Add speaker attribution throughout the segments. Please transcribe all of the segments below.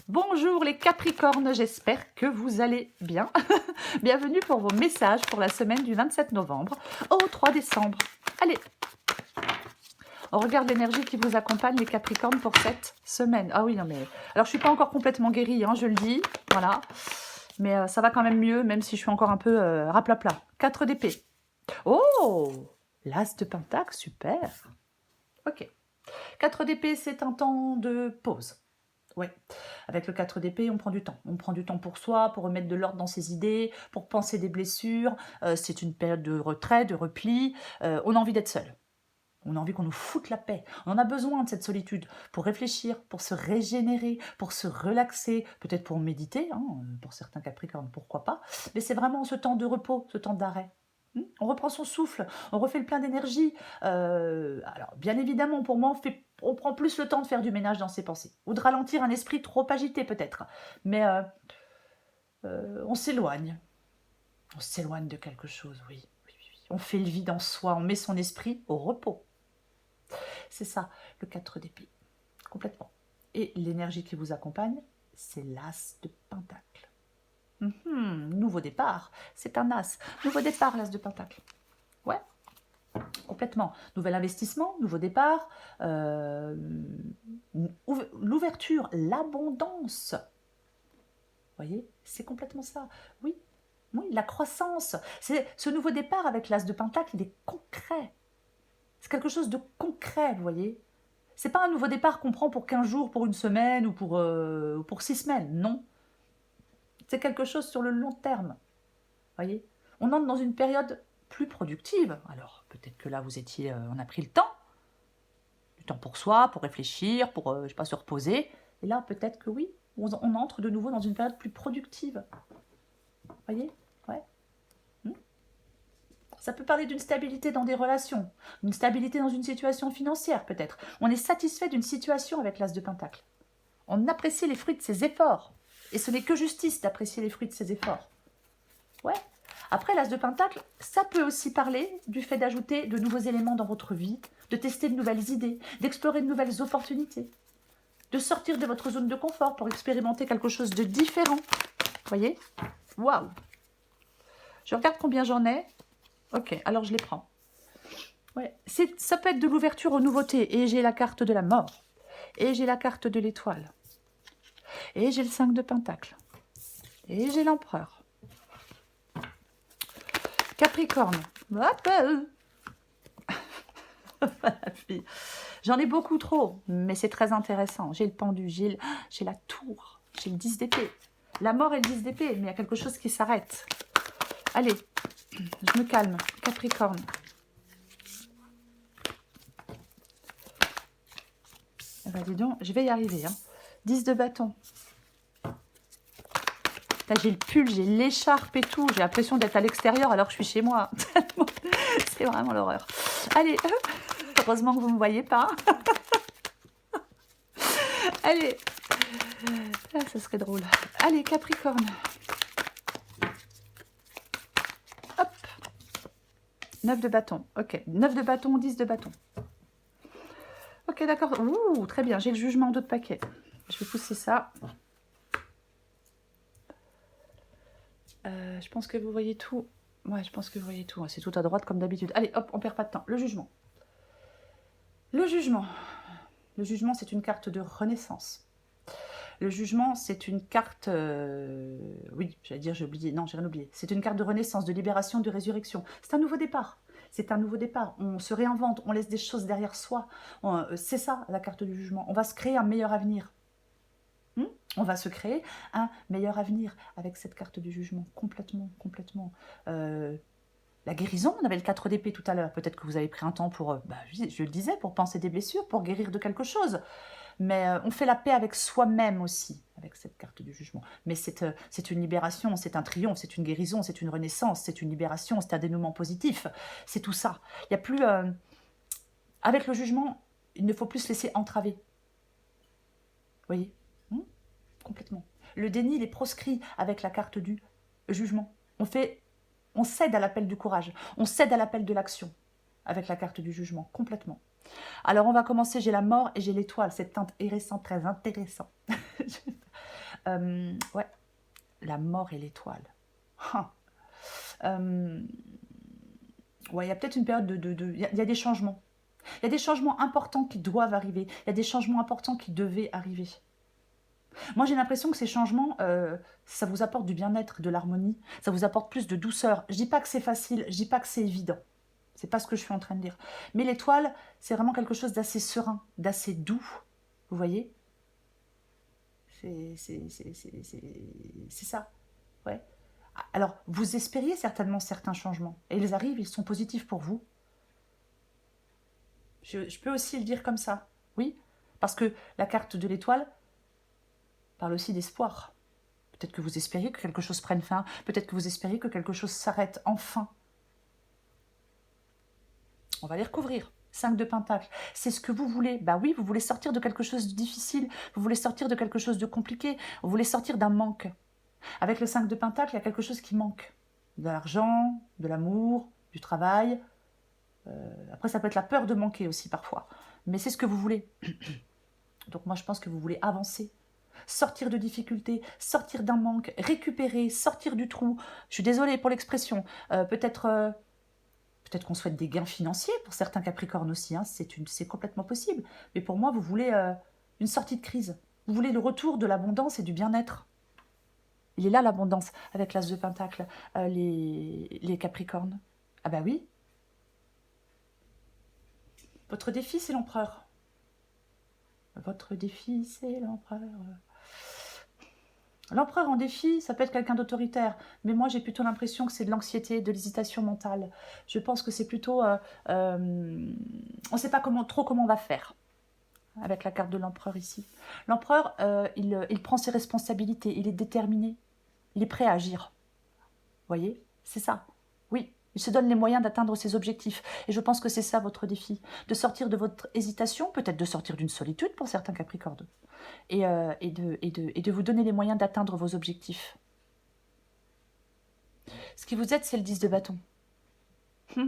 Speaker 1: Bonjour les Capricornes, j'espère que vous allez bien. Bienvenue pour vos messages pour la semaine du 27 novembre au 3 décembre. Allez, on regarde l'énergie qui vous accompagne les Capricornes pour cette semaine. Ah oui, non mais... Alors je suis pas encore complètement guérie, hein, je le dis, voilà. Mais ça va quand même mieux, même si je suis encore un peu raplapla. 4 d'épée. Oh, l'as de pentacle, super. Ok. 4 d'épée, c'est un temps de pause. Ouais, avec le 4 d'épée, on prend du temps. On prend du temps pour soi, pour remettre de l'ordre dans ses idées, pour penser des blessures. C'est une période de retrait, de repli. On a envie d'être seul. On a envie qu'on nous foute la paix. On en a besoin de cette solitude pour réfléchir, pour se régénérer, pour se relaxer, peut-être pour méditer, hein, pour certains Capricornes, pourquoi pas. Mais c'est vraiment ce temps de repos, ce temps d'arrêt. On reprend son souffle, on refait le plein d'énergie. Alors, bien évidemment, pour moi, on prend plus le temps de faire du ménage dans ses pensées, ou de ralentir un esprit trop agité peut-être. Mais on s'éloigne. On s'éloigne de quelque chose, oui. Oui, oui, oui. On fait le vide en soi, on met son esprit au repos. C'est ça, le 4 d'épée, complètement. Et l'énergie qui vous accompagne, c'est l'as de pentacle. Nouveau départ, c'est un as. Nouveau départ, l'as de pentacle. Ouais, complètement. Nouvel investissement, nouveau départ, l'ouverture, l'abondance. Vous voyez, c'est complètement ça. Oui, oui, la croissance. C'est ce nouveau départ avec l'as de pentacle, il est concret. C'est quelque chose de concret, vous voyez. C'est pas un nouveau départ qu'on prend pour 15 jours, pour une semaine ou pour 6 semaines. Non. C'est quelque chose sur le long terme. Vous voyez. On entre dans une période plus productive. Alors, peut-être que là, on a pris le temps. Du temps pour soi, pour réfléchir, pour, je sais pas, se reposer. Et là, peut-être que oui, on entre de nouveau dans une période plus productive. Vous voyez. Ouais. Ça peut parler d'une stabilité dans des relations, d'une stabilité dans une situation financière peut-être. On est satisfait d'une situation avec l'as de pentacle. On apprécie les fruits de ses efforts. Et ce n'est que justice d'apprécier les fruits de ses efforts. Ouais. Après, l'as de pentacle, ça peut aussi parler du fait d'ajouter de nouveaux éléments dans votre vie, de tester de nouvelles idées, d'explorer de nouvelles opportunités, de sortir de votre zone de confort pour expérimenter quelque chose de différent. Vous voyez? Waouh! Je regarde combien j'en ai. Ok, alors je les prends. Ouais. Ça peut être de l'ouverture aux nouveautés. Et j'ai la carte de la mort. Et j'ai la carte de l'étoile. Et j'ai le 5 de pentacle. Et j'ai l'empereur. Capricorne. Hop, J'en ai beaucoup trop, mais c'est très intéressant. J'ai le pendu, j'ai la tour, j'ai le 10 d'épée. La mort et le 10 d'épée, mais il y a quelque chose qui s'arrête. Allez, je me calme. Capricorne. Eh ben, dis donc, je vais y arriver. Hein. 10 de bâton. J'ai le pull, j'ai l'écharpe et tout. J'ai l'impression d'être à l'extérieur alors que je suis chez moi. C'est vraiment l'horreur. Allez, heureusement que vous ne me voyez pas. Allez. Ah, ça serait drôle. Allez, Capricorne. Hop. 9 de bâton. Ok. 9 de bâton, 10 de bâton. Ok, d'accord. Ouh, très bien. J'ai le jugement en d'autres paquets. Je vais pousser ça. Je pense que vous voyez tout. Ouais, je pense que vous voyez tout. C'est tout à droite comme d'habitude. Allez, hop, on perd pas de temps. Le jugement. Le jugement. Le jugement, c'est une carte de renaissance. Le jugement, c'est une carte... Oui, j'allais dire, j'ai oublié. Non, j'ai rien oublié. C'est une carte de renaissance, de libération, de résurrection. C'est un nouveau départ. C'est un nouveau départ. On se réinvente, on laisse des choses derrière soi. C'est ça, la carte du jugement. On va se créer un meilleur avenir. On va se créer un meilleur avenir avec cette carte du jugement. Complètement, complètement. La guérison, on avait le 4 d'épée tout à l'heure. Peut-être que vous avez pris un temps pour, je le disais, pour penser des blessures, pour guérir de quelque chose. Mais on fait la paix avec soi-même aussi, avec cette carte du jugement. Mais c'est une libération, c'est un triomphe, c'est une guérison, c'est une renaissance, c'est une libération, c'est un dénouement positif. C'est tout ça. Il n'y a plus... avec le jugement, il ne faut plus se laisser entraver. Vous voyez complètement. Le déni, il est proscrit avec la carte du jugement. On cède à l'appel du courage, on cède à l'appel de l'action avec la carte du jugement, complètement. Alors on va commencer, j'ai la mort et j'ai l'étoile, cette teinte hérissante, très intéressant. Ouais, la mort et l'étoile. Ah. Ouais, il y a peut-être une période il y a des changements. Il y a des changements importants qui doivent arriver. Il y a des changements importants qui devaient arriver. Moi, j'ai l'impression que ces changements, ça vous apporte du bien-être, de l'harmonie. Ça vous apporte plus de douceur. Je dis pas que c'est facile, je dis pas que c'est évident. C'est pas ce que je suis en train de dire. Mais l'étoile, c'est vraiment quelque chose d'assez serein, d'assez doux. Vous voyez? C'est ça. Ouais. Alors, vous espériez certainement certains changements. Et ils arrivent, ils sont positifs pour vous. Je peux aussi le dire comme ça. Oui. Parce que la carte de l'étoile parle aussi d'espoir. Peut-être que vous espériez que quelque chose prenne fin. Peut-être que vous espériez que quelque chose s'arrête enfin. On va les recouvrir. 5 de Pentacle. C'est ce que vous voulez. Bah oui, vous voulez sortir de quelque chose de difficile. Vous voulez sortir de quelque chose de compliqué. Vous voulez sortir d'un manque. Avec le 5 de Pentacle, il y a quelque chose qui manque. De l'argent, de l'amour, du travail. Après, ça peut être la peur de manquer aussi parfois. Mais c'est ce que vous voulez. Donc moi, je pense que vous voulez avancer. Sortir de difficultés, sortir d'un manque, récupérer, sortir du trou. Je suis désolée pour l'expression. Peut-être qu'on souhaite des gains financiers pour certains Capricornes aussi. Hein. C'est complètement possible. Mais pour moi, vous voulez une sortie de crise. Vous voulez le retour de l'abondance et du bien-être. Il est là l'abondance avec l'As de Pentacle, les Capricornes. Ah bah oui. Votre défi, c'est l'empereur. Votre défi, c'est l'empereur. L'empereur en défi, ça peut être quelqu'un d'autoritaire, mais moi j'ai plutôt l'impression que c'est de l'anxiété, de l'hésitation mentale. Je pense que c'est plutôt... on ne sait pas trop comment on va faire avec la carte de l'empereur ici. L'empereur, il prend ses responsabilités, il est déterminé, il est prêt à agir. Vous voyez? C'est ça. Oui, il se donne les moyens d'atteindre ses objectifs. Et je pense que c'est ça votre défi. De sortir de votre hésitation, peut-être de sortir d'une solitude pour certains Capricornes. Et de vous donner les moyens d'atteindre vos objectifs. Ce qui vous aide, c'est le 10 de bâton. Ce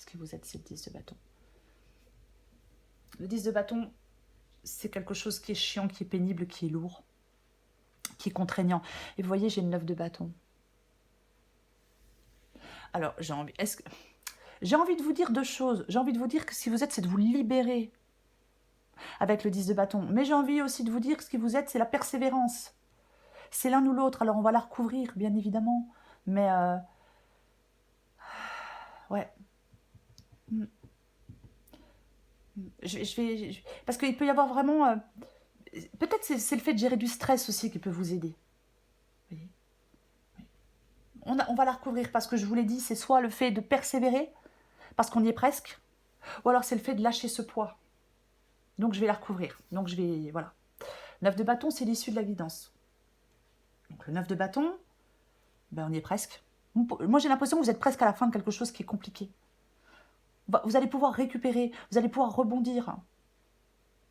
Speaker 1: qui vous aide, c'est le 10 de bâton. Le 10 de bâton, c'est quelque chose qui est chiant, qui est pénible, qui est lourd, qui est contraignant. Et vous voyez, j'ai le 9 de bâton. Alors, j'ai envie de vous dire deux choses. J'ai envie de vous dire que ce qui vous aide, c'est de vous libérer avec le 10 de bâton. Mais j'ai envie aussi de vous dire que ce qui vous aide, c'est la persévérance. C'est l'un ou l'autre. Alors, on va la recouvrir, bien évidemment. Mais, ouais. Parce qu'il peut y avoir vraiment... peut-être c'est le fait de gérer du stress aussi qui peut vous aider. Vous voyez? On va la recouvrir parce que je vous l'ai dit, c'est soit le fait de persévérer, parce qu'on y est presque, ou alors c'est le fait de lâcher ce poids. Donc je vais la recouvrir. Donc je vais... Voilà. 9 de bâton, c'est l'issue de la guidance. Donc le 9 de bâton, ben on y est presque. Moi j'ai l'impression que vous êtes presque à la fin de quelque chose qui est compliqué. Vous allez pouvoir récupérer, vous allez pouvoir rebondir.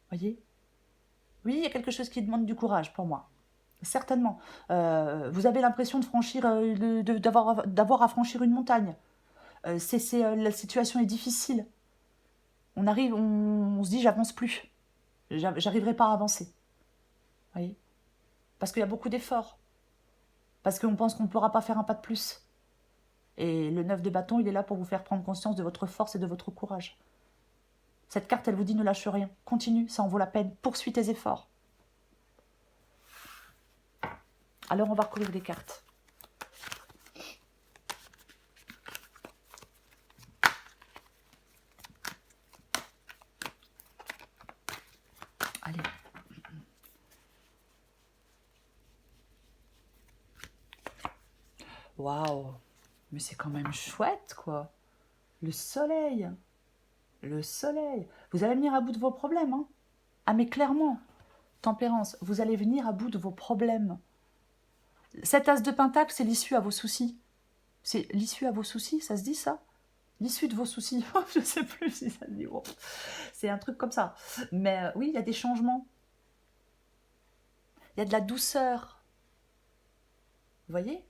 Speaker 1: Voyez? Oui, il y a quelque chose qui demande du courage pour moi. Certainement. Vous avez l'impression de franchir, d'avoir à franchir une montagne. La situation est difficile. On arrive, on se dit, j'avance plus. J'arriverai pas à avancer. Voyez? Parce qu'il y a beaucoup d'efforts. Parce qu'on pense qu'on ne pourra pas faire un pas de plus. Et le 9 de bâton, il est là pour vous faire prendre conscience de votre force et de votre courage. Cette carte, elle vous dit ne lâche rien. Continue, ça en vaut la peine. Poursuis tes efforts. Alors, on va recouvrir les cartes. Allez. Waouh! Mais c'est quand même chouette, quoi. Le soleil. Le soleil. Vous allez venir à bout de vos problèmes, hein? Ah, mais clairement. Tempérance, vous allez venir à bout de vos problèmes. Cet as de pentacle, c'est l'issue à vos soucis. C'est l'issue à vos soucis, ça se dit ça? L'issue de vos soucis. Je ne sais plus si ça se dit. Oh. C'est un truc comme ça. Mais oui, il y a des changements. Il y a de la douceur. Vous voyez?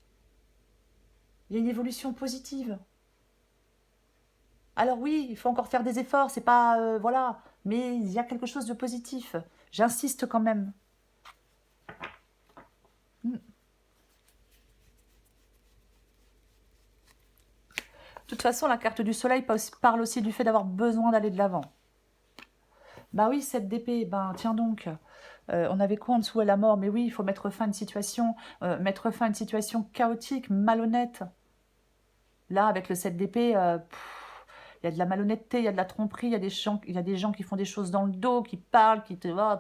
Speaker 1: Il y a une évolution positive. Alors oui, il faut encore faire des efforts, c'est pas... voilà. Mais il y a quelque chose de positif. J'insiste quand même. Mm. De toute façon, la carte du soleil parle aussi du fait d'avoir besoin d'aller de l'avant. Bah oui, cette d'épée, ben tiens donc, on avait quoi en dessous à la mort? Mais oui, il faut mettre fin à une situation, chaotique, malhonnête. Là, avec le 7 d'épée, il y a de la malhonnêteté, il y a de la tromperie, il y a des gens qui font des choses dans le dos, qui parlent, qui te... ouais,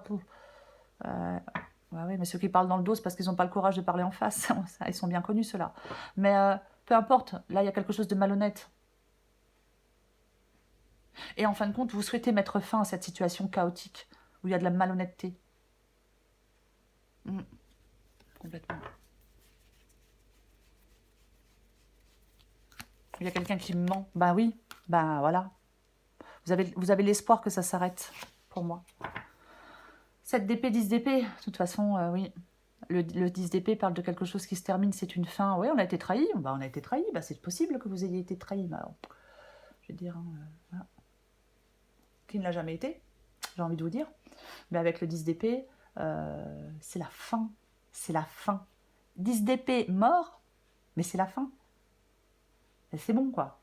Speaker 1: oui, mais ceux qui parlent dans le dos, c'est parce qu'ils n'ont pas le courage de parler en face. Ça, ils sont bien connus, ceux-là. Mais peu importe, là, il y a quelque chose de malhonnête. Et en fin de compte, vous souhaitez mettre fin à cette situation chaotique, où il y a de la malhonnêteté. Mm, complètement. Il y a quelqu'un qui ment. Ben oui, ben voilà. Vous avez l'espoir que ça s'arrête, pour moi. 7 d'épée, 10 d'épée, de toute façon, oui. Le 10 d'épée parle de quelque chose qui se termine, c'est une fin. Oui, on a été trahi. Bah, on a été trahi. Bah, c'est possible que vous ayez été trahi. Bah, je veux dire, hein, voilà. Qui ne l'a jamais été, j'ai envie de vous dire. Mais avec le 10 d'épée, c'est la fin. C'est la fin. 10 d'épée, mort, mais c'est la fin. C'est bon, quoi.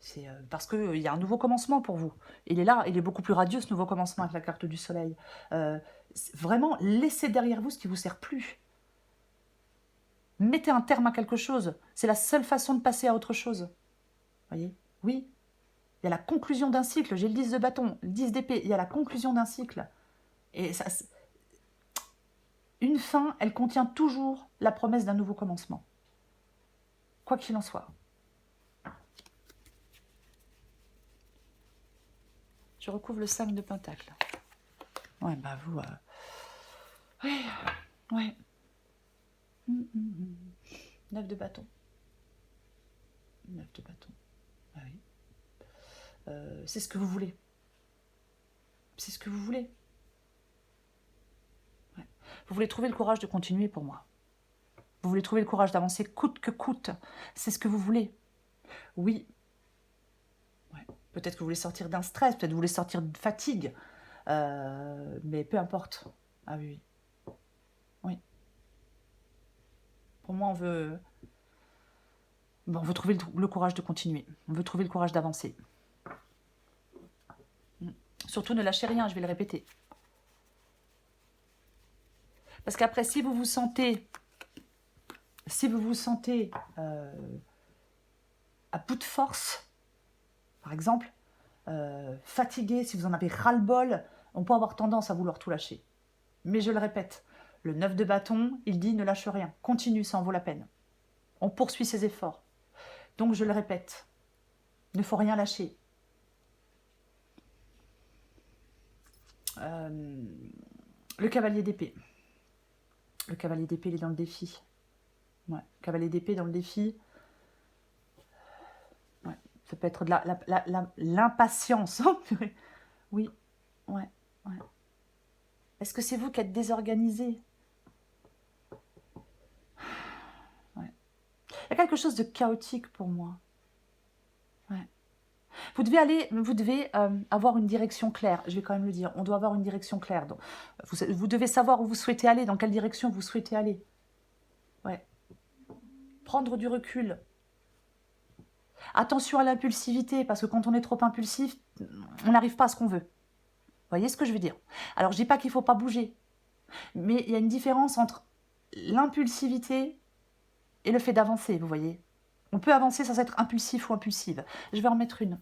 Speaker 1: C'est parce qu'il y a un nouveau commencement pour vous. Il est là, il est beaucoup plus radieux, ce nouveau commencement avec la carte du soleil. Vraiment, laissez derrière vous ce qui ne vous sert plus. Mettez un terme à quelque chose. C'est la seule façon de passer à autre chose. Voyez? Oui. Il y a la conclusion d'un cycle. J'ai le 10 de bâton, le 10 d'épée. Il y a la conclusion d'un cycle. Et ça, une fin, elle contient toujours la promesse d'un nouveau commencement. Quoi qu'il en soit. Je recouvre le 5 de pentacle. Ouais, bah vous... Ouais, ouais. 9 de bâton. 9 de bâton. Ah oui. C'est ce que vous voulez. C'est ce que vous voulez. Ouais. Vous voulez trouver le courage de continuer pour moi. Vous voulez trouver le courage d'avancer coûte que coûte. C'est ce que vous voulez. Oui. Ouais. Peut-être que vous voulez sortir d'un stress, peut-être que vous voulez sortir de fatigue. Mais peu importe. Ah oui, oui. Oui. Pour moi, on veut trouver le courage de continuer. On veut trouver le courage d'avancer. Surtout, ne lâchez rien, je vais le répéter. Parce qu'après, si vous vous sentez à bout de force, par exemple, fatigué, si vous en avez ras-le-bol, on peut avoir tendance à vouloir tout lâcher. Mais je le répète, le 9 de bâton, il dit ne lâche rien, continue, ça en vaut la peine. On poursuit ses efforts. Donc je le répète, il ne faut rien lâcher. Le cavalier d'épée. Le cavalier d'épée, il est dans le défi. Ouais. Cavalier d'épée dans le défi. Ouais. Ça peut être de l'impatience. Oui. Ouais. Ouais. Est-ce que c'est vous qui êtes désorganisé? Ouais. Il y a quelque chose de chaotique pour moi. Ouais. Vous devez avoir une direction claire. Je vais quand même le dire. On doit avoir une direction claire. Donc, vous devez savoir où vous souhaitez aller, dans quelle direction vous souhaitez aller. Ouais. Prendre du recul. Attention à l'impulsivité, parce que quand on est trop impulsif, on n'arrive pas à ce qu'on veut. Vous voyez ce que je veux dire? Alors, je ne dis pas qu'il ne faut pas bouger, mais il y a une différence entre l'impulsivité et le fait d'avancer, vous voyez? On peut avancer sans être impulsif ou impulsive. Je vais en mettre une.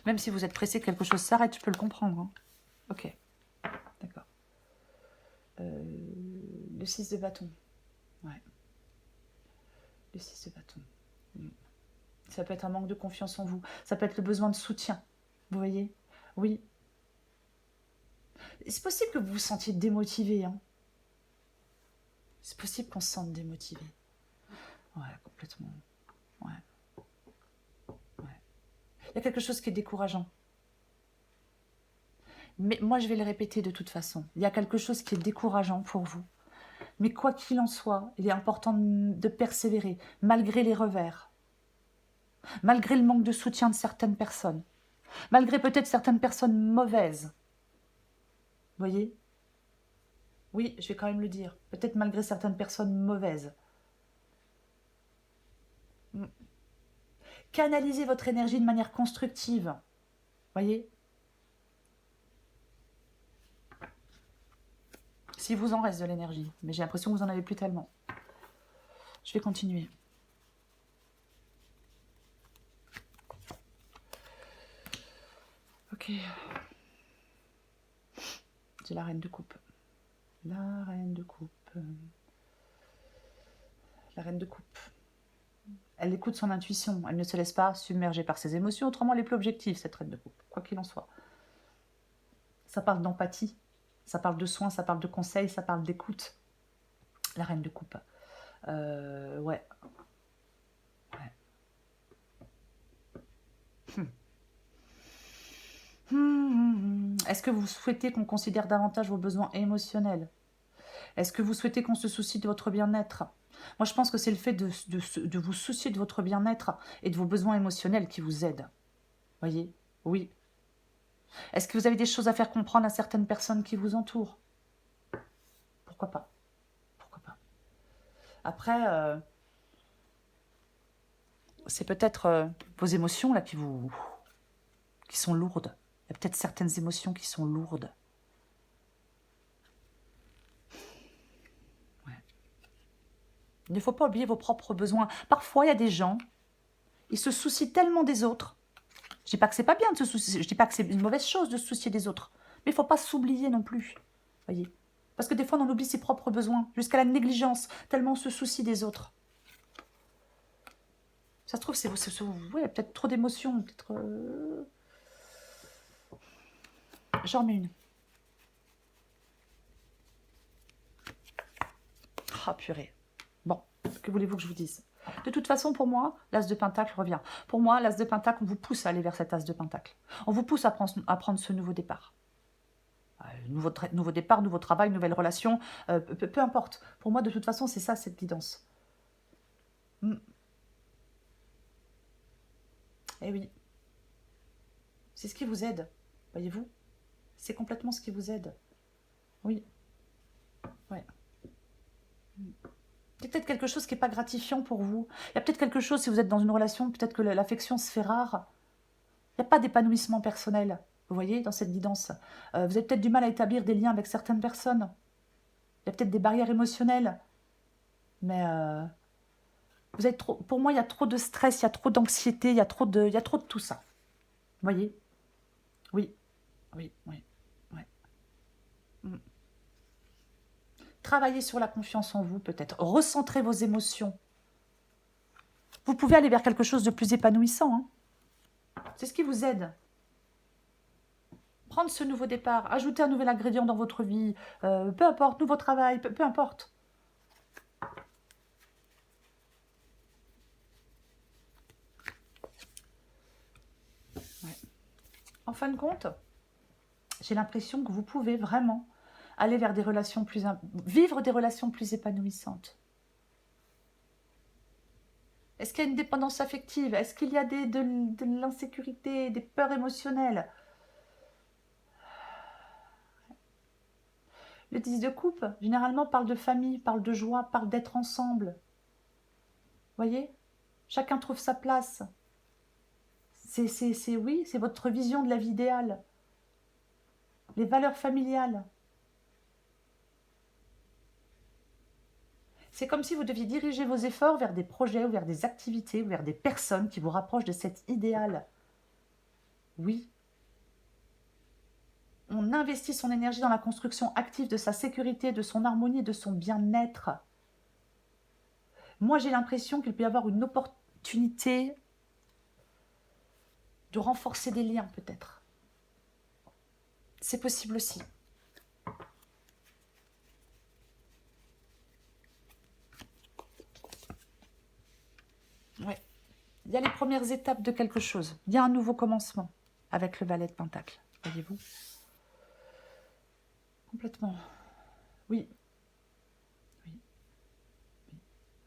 Speaker 1: Même si vous êtes pressé que quelque chose s'arrête, je peux le comprendre. Hein. Ok, d'accord. Le 6 de bâton. Ouais. Le 6 de bâton. Ça peut être un manque de confiance en vous. Ça peut être le besoin de soutien. Vous voyez? Oui. C'est possible que vous vous sentiez démotivé. Hein. C'est possible qu'on se sente démotivé. Ouais, complètement. Ouais. Ouais. Il y a quelque chose qui est décourageant. Mais moi, je vais le répéter de toute façon. Il y a quelque chose qui est décourageant pour vous. Mais quoi qu'il en soit, il est important de persévérer, malgré les revers, malgré le manque de soutien de certaines personnes, malgré peut-être certaines personnes mauvaises. Vous voyez? Oui, je vais quand même le dire. Peut-être malgré certaines personnes mauvaises. Mm. Canalisez votre énergie de manière constructive. Voyez? Si vous en reste de l'énergie. Mais j'ai l'impression que vous en avez plus tellement. Je vais continuer. Ok. C'est la reine de coupe. La reine de coupe. La reine de coupe. Elle écoute son intuition. Elle ne se laisse pas submerger par ses émotions. Autrement, elle est plus objective, cette reine de coupe. Quoi qu'il en soit. Ça parle d'empathie. Ça parle de soins, ça parle de conseils, ça parle d'écoute. La reine de coupe. Ouais. Est-ce que vous souhaitez qu'on considère davantage vos besoins émotionnels? Est-ce que vous souhaitez qu'on se soucie de votre bien-être? Moi, je pense que c'est le fait de vous soucier de votre bien-être et de vos besoins émotionnels qui vous aide. Voyez? Oui. Est-ce que vous avez des choses à faire comprendre à certaines personnes qui vous entourent? Pourquoi pas? Pourquoi pas? Après, c'est peut-être vos émotions là qui sont lourdes. Il y a peut-être certaines émotions qui sont lourdes. Ouais. Il ne faut pas oublier vos propres besoins. Parfois, il y a des gens, ils se soucient tellement des autres. Je dis pas que c'est pas bien de se soucier, je dis pas que c'est une mauvaise chose de se soucier des autres. Mais il ne faut pas s'oublier non plus. Voyez? Parce que des fois, on en oublie ses propres besoins, jusqu'à la négligence, tellement on se soucie des autres. Ça se trouve, c'est ouais, peut-être trop d'émotions, peut-être... J'en mets une. Ah, purée. Bon, que voulez-vous que je vous dise? De toute façon, pour moi, l'as de Pentacle revient. Pour moi, l'as de Pentacle, on vous pousse à aller vers cet as de Pentacle. On vous pousse à prendre ce nouveau départ. Nouveau départ, nouveau travail, nouvelle relation, peu importe. Pour moi, de toute façon, c'est ça, cette guidance. Eh oui. C'est ce qui vous aide, voyez-vous? C'est complètement ce qui vous aide. Oui. Ouais. C'est peut-être quelque chose qui n'est pas gratifiant pour vous. Il y a peut-être quelque chose, si vous êtes dans une relation, peut-être que l'affection se fait rare. Il n'y a pas d'épanouissement personnel, vous voyez, dans cette guidance. Vous avez peut-être du mal à établir des liens avec certaines personnes. Il y a peut-être des barrières émotionnelles. Mais vous êtes trop, pour moi, il y a trop de stress, il y a trop d'anxiété, il y a trop de tout ça. Vous voyez? Oui, oui, oui. Ouais. Mm. Travaillez sur la confiance en vous, peut-être. Recentrez vos émotions. Vous pouvez aller vers quelque chose de plus épanouissant. Hein. C'est ce qui vous aide. Prendre ce nouveau départ, ajouter un nouvel ingrédient dans votre vie, peu importe, nouveau travail, peu importe. Ouais. En fin de compte, j'ai l'impression que vous pouvez vraiment aller vers des relations vivre des relations plus épanouissantes. Est-ce qu'il y a une dépendance affective? Est-ce qu'il y a de l'insécurité, des peurs émotionnelles? Le 10 de coupe, généralement, parle de famille, parle de joie, parle d'être ensemble. Voyez? Chacun trouve sa place. Oui, c'est votre vision de la vie idéale. Les valeurs familiales. C'est comme si vous deviez diriger vos efforts vers des projets ou vers des activités ou vers des personnes qui vous rapprochent de cet idéal. Oui. On investit son énergie dans la construction active de sa sécurité, de son harmonie, de son bien-être. Moi, j'ai l'impression qu'il peut y avoir une opportunité de renforcer des liens, peut-être. C'est possible aussi. Ouais. Il y a les premières étapes de quelque chose. Il y a un nouveau commencement avec le valet de Pentacle, voyez-vous? Complètement. Oui. Oui. Oui.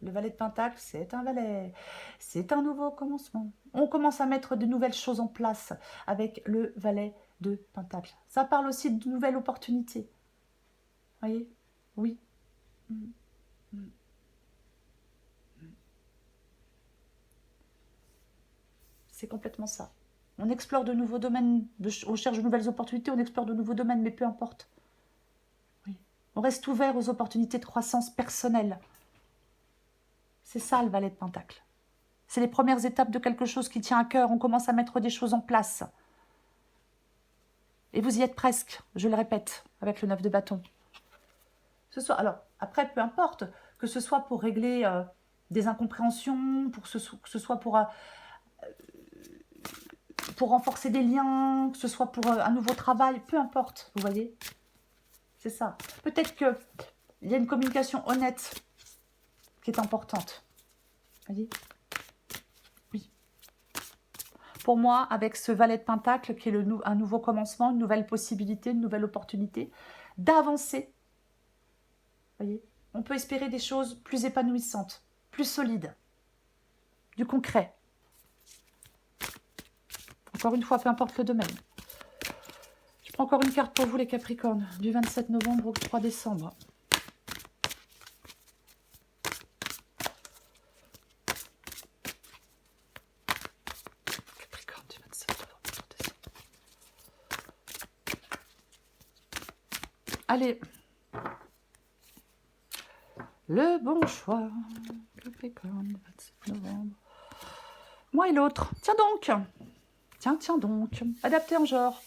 Speaker 1: Le valet de Pentacle, c'est un valet. C'est un nouveau commencement. On commence à mettre de nouvelles choses en place avec le valet de Pentacle. Ça parle aussi de nouvelles opportunités. Voyez? Oui. Mm. Mm. C'est complètement ça. On explore de nouveaux domaines, on cherche de nouvelles opportunités, on explore de nouveaux domaines, mais peu importe. Oui. On reste ouvert aux opportunités de croissance personnelle. C'est ça le Valet de Pentacle. C'est les premières étapes de quelque chose qui tient à cœur. On commence à mettre des choses en place. Et vous y êtes presque, je le répète, avec le 9 de bâton. Alors, après, peu importe, que ce soit pour régler des incompréhensions, que ce soit pour renforcer des liens, que ce soit pour un nouveau travail, peu importe, vous voyez. C'est ça. Peut-être qu'il y a une communication honnête qui est importante. Vous voyez. Oui. Pour moi, avec ce Valet de Pentacle, qui est un nouveau commencement, une nouvelle possibilité, une nouvelle opportunité, d'avancer. Vous voyez. On peut espérer des choses plus épanouissantes, plus solides, du concret. Encore une fois, peu importe le domaine. Je prends encore une carte pour vous, les Capricornes, du 27 novembre au 3 décembre. Capricorne, du 27 novembre au 3 décembre. Allez. Le bon choix. Capricorne, 27 novembre. Moi et l'autre. Tiens donc. Tiens donc. Adapté en genre.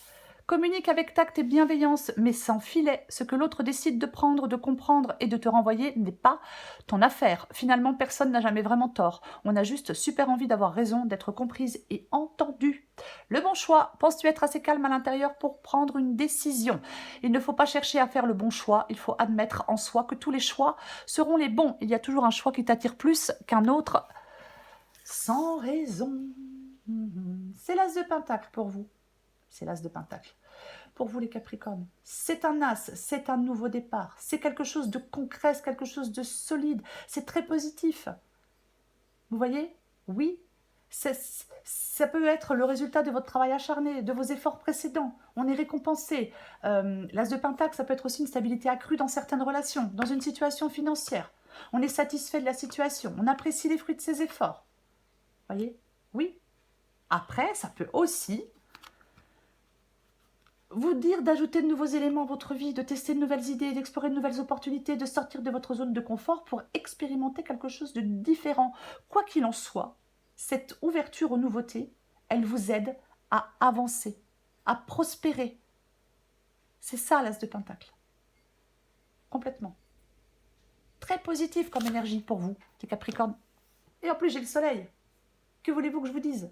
Speaker 1: Communique avec tact et bienveillance, mais sans filet. Ce que l'autre décide de prendre, de comprendre et de te renvoyer n'est pas ton affaire. Finalement, personne n'a jamais vraiment tort. On a juste super envie d'avoir raison, d'être comprise et entendue. Le bon choix. Penses-tu être assez calme à l'intérieur pour prendre une décision? Il ne faut pas chercher à faire le bon choix. Il faut admettre en soi que tous les choix seront les bons. Il y a toujours un choix qui t'attire plus qu'un autre sans raison. C'est l'as de Pentacle pour vous. C'est l'as de Pentacle. Pour vous les Capricornes, c'est un as, c'est un nouveau départ, c'est quelque chose de concret, c'est quelque chose de solide, c'est très positif. Vous voyez? Oui, ça peut être le résultat de votre travail acharné, de vos efforts précédents. On est récompensé. L'as de Pentacle, ça peut être aussi une stabilité accrue dans certaines relations, dans une situation financière. On est satisfait de la situation, on apprécie les fruits de ses efforts. Vous voyez? Oui. Après, ça peut aussi vous dire d'ajouter de nouveaux éléments à votre vie, de tester de nouvelles idées, d'explorer de nouvelles opportunités, de sortir de votre zone de confort pour expérimenter quelque chose de différent. Quoi qu'il en soit, cette ouverture aux nouveautés, elle vous aide à avancer, à prospérer. C'est ça l'as de Pentacle. Complètement. Très positif comme énergie pour vous, les Capricornes. Et en plus, j'ai le soleil. Que voulez-vous que je vous dise ?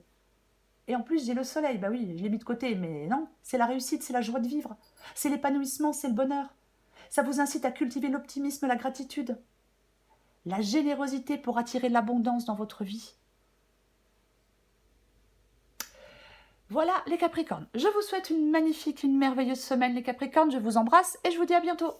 Speaker 1: Et en plus, j'ai le soleil. Bah oui, je l'ai mis de côté, mais non. C'est la réussite, c'est la joie de vivre. C'est l'épanouissement, c'est le bonheur. Ça vous incite à cultiver l'optimisme, la gratitude. La générosité pour attirer l'abondance dans votre vie. Voilà les Capricornes. Je vous souhaite une magnifique, une merveilleuse semaine les Capricornes. Je vous embrasse et je vous dis à bientôt.